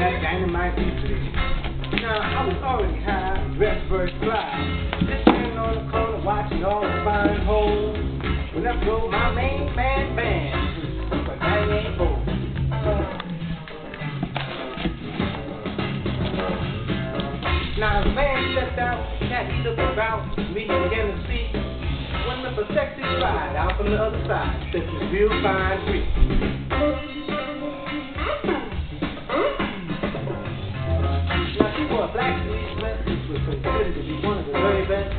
that dynamite music. Now, I was already high, dressed first class. Just standing on the corner watching all the fine hoes. When up go my main man band, but that ain't bold. Now, the man stepped out, cat he looked about, me began to see. One of a sexy bride out from the other side, said this real fine freak. Now she wore a black tweed dress, which was considered to be one of the very best.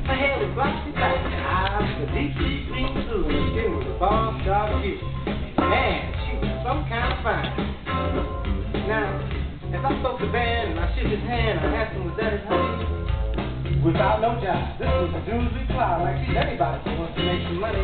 Her hair was glossy black, her eyes were deep green blue, and her skin was a bald dark hue. Man, she was some kind of fine. Now, as I spoke to Ben and I shook his hand, I asked him, was that his honey? Without no job, this was a dude's reply, like she's anybody who wants to make some money.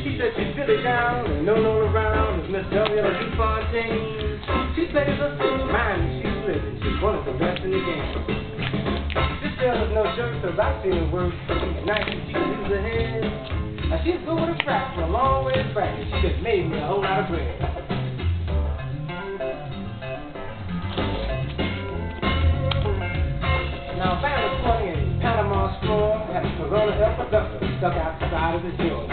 She said she's really down and no around as Miss W. Fontaine. She plays her six, mine and she's living. She's one of the best in the game. This girl has no shirt, cause I've seen her work. She's nice and she can use her head. Now she's good with a frack for a long way of practice. She just made me a whole lot of bread. Now, found this morning in Panama store, had a Corona El Productor stuck out the side of his door.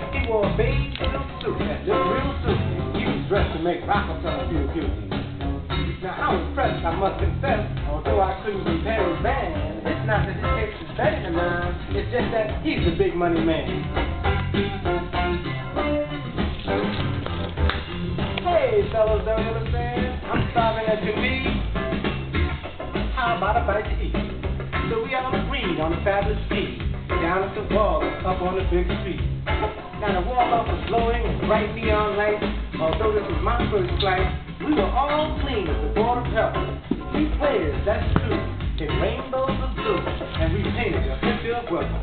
He wore a beige silk suit that looked real suit. He was dressed to make Rockefeller feel guilty. Now, I was impressed, I must confess, although I couldn't compare his band. It's not that his taste is better than mine, it's just that he's a big money man. Hey, fellas, don't understand? I'm starving at Jimi. How about a bite to eat? So we all agreed on a fabulous feed, down at the wall, up on the big street. Now the wall up was glowing with bright neon lights. Although this was my first flight, we were all clean as the board of health. 3 players, that's true, in rainbows of blue, and we painted a picture of welcome.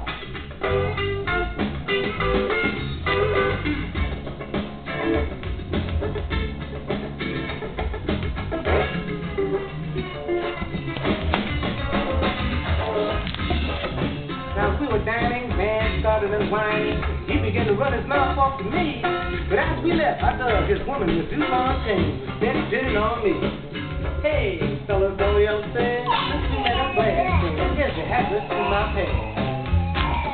Dining, man started unwinding. He began to run his mouth off to me. But as we left, I dug his woman, Miss Fontaine, was steady grinning on me. Hey, fellas, don't we all say? Let's do that glad. Here's your address in my pad.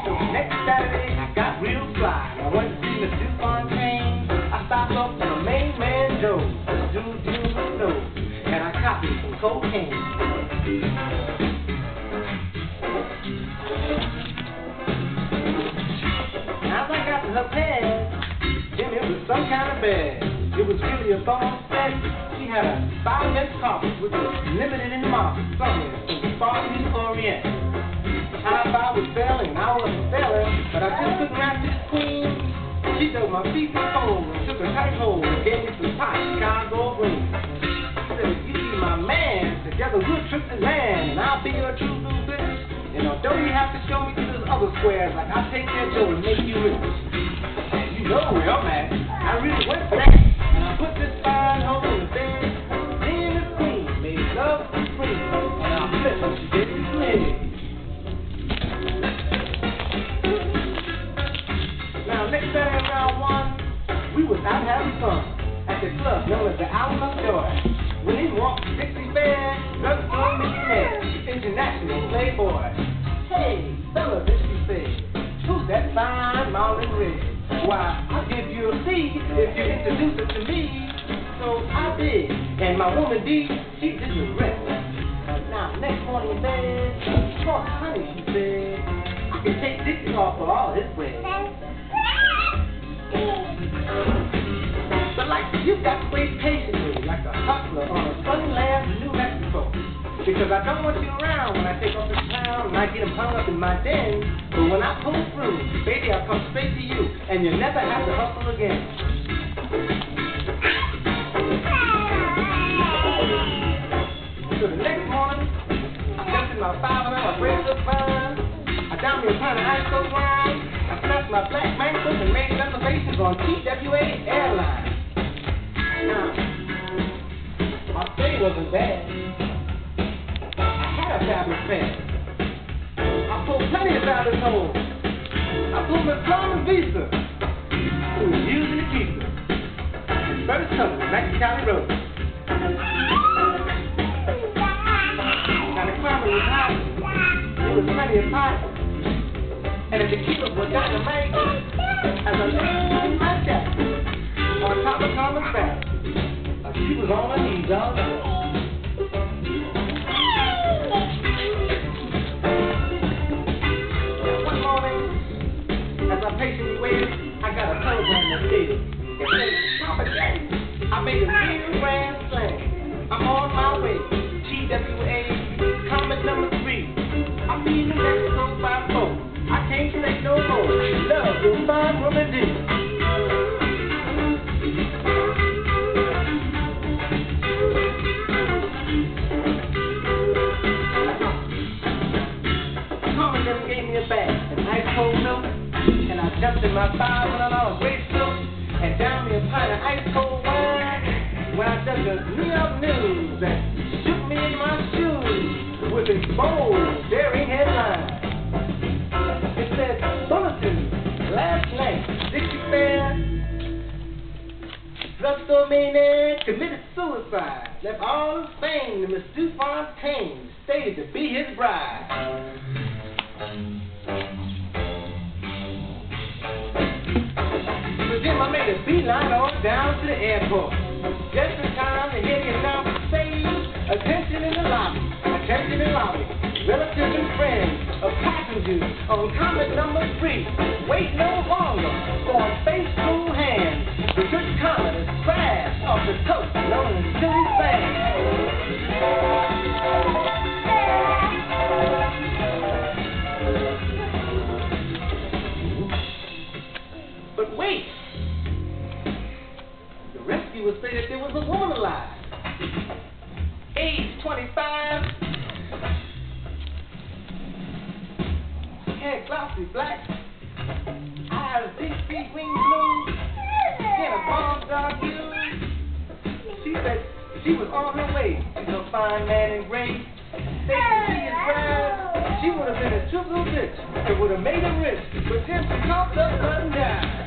So next Saturday, I got real fly. I went to see Miss Fontaine. I stopped off for the main man Joe, this dude deals with snow, and I copied some cocaine. Her pad, Jimmy, it was some kind of bag. It was really a bone set. She had a 5-inch carpet, which was limited in market, somewhere from Sparky to Orient. How I was failing, I wasn't failing, but I just couldn't rap this queen. She dug my feet in cold and took a tight hold and gave me some hot Chicago green. She said, if you be my man, together we'll trip the land, and I'll be your true blue bitch. And although you have to show me to those other squares, like I'll take that dough and make you rich. You know where I'm at. I really went for that. And I put this fine hole in the bed. Then the queen made love to free. And I flipped when she gave me some head. Now, next Saturday around 1, we was out having fun at the club known as the Island of Joy. When he walked the Dixie Fair, drugstore millionaire, international playboy. Hey, fellas, this she said, who's that fine mountain red? Why, I'll give you a seat if you introduce her to me. So I did, and my woman D, she did the rest. Now, next morning in bed, oh, honey, she said, I can take Dixie off for all his bread. But like, you've got to wait patiently, like a hustler on a sunny land in New Mexico. Because I don't want you around when I take off this town and I get them hung up in my den. But when I pull through, baby, I'll come straight to you, and you'll never have to hustle again. So the next morning, I jumped in my 5-hour bread up fine. I downed me a pint of ice cold wine. I snatched my black mantle and made reservations on TWA Airlines. Now, my stay wasn't bad. I fabulous fan. I pulled plenty of fabulous holes. I pulled my Plum and Visa. Who was using County Road. Now the climate was hot, there was plenty of pot, and the tequilas were dynamite. As I lay in my shack on top of Carmen's back, she was on her knees all night. One morning, as I patiently waited, I got a telegram that stated, it said, Papa Jack, I made a real grand slam. I'm on my way. TWA, comment number 3. I'm leaving Mexico by 4. I can't say no more. Love will find woman do. Carmen just gave me a bag, an ice cold note, and I jumped in my $500 waistcoat and down me a pint of ice cold wine. When I took the New York News that shook me in my shoes with its bold, daring headline. It said, Bulletin, last night, Dixie Fair, drugstore maniac committed suicide, left all his fame to Miss Dufontaine, stated to be his bride. So then I made a beeline on down to the airport. Just in time to hear the announcement say, attention in the lobby, attention in the lobby. Relatives and friends of passengers on comment number 3. Wait no longer for a faithful hand. The good comet is crashed off the coast known as Chili Sand. But wait. The rescuers say that there was a woman alive. Age 25. Hair glossy black. Eyes deep, deep wings blue. Skin a bomb dark hue. She said she was on her way to a fine man in gray. They could see his bride. She would have been a triple bitch. It would have made her rich. But then she caught the sun down.